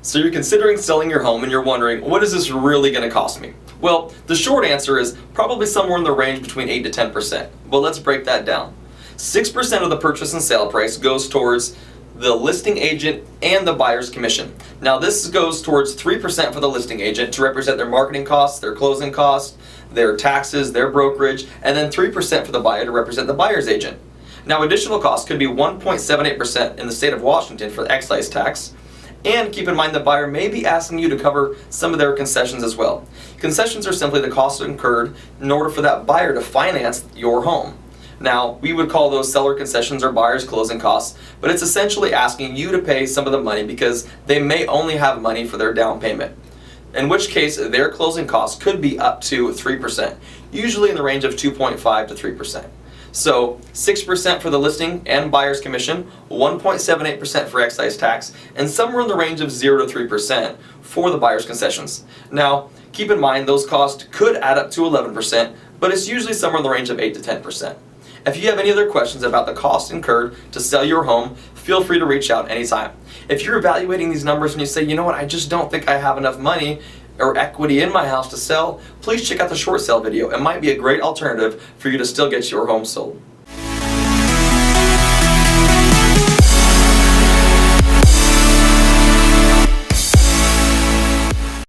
So you're considering selling your home and you're wondering, what is this really going to cost me? Well, the short answer is probably somewhere in the range between 8 to 10%. But let's break that down. 6% of the purchase and sale price goes towards the listing agent and the buyer's commission. Now this goes towards 3% for the listing agent to represent their marketing costs, their closing costs, their taxes, their brokerage, and then 3% for the buyer to represent the buyer's agent. Now additional costs could be 1.78% in the state of Washington for the excise tax. And keep in mind the buyer may be asking you to cover some of their concessions as well. Concessions are simply the costs incurred in order for that buyer to finance your home. Now, we would call those seller concessions or buyer's closing costs, but it's essentially asking you to pay some of the money because they may only have money for their down payment. In which case, their closing costs could be up to 3%, usually in the range of 2.5 to 3%. So 6% for the listing and buyer's commission, 1.78% for excise tax, and somewhere in the range of 0 to 3% for the buyer's concessions. Now, keep in mind those costs could add up to 11%, but it's usually somewhere in the range of 8 to 10%. If you have any other questions about the cost incurred to sell your home, feel free to reach out anytime. If you're evaluating these numbers and you say, you know what, I just don't think I have enough money or equity in my house to sell, please check out the short sale video. It might be a great alternative for you to still get your home sold.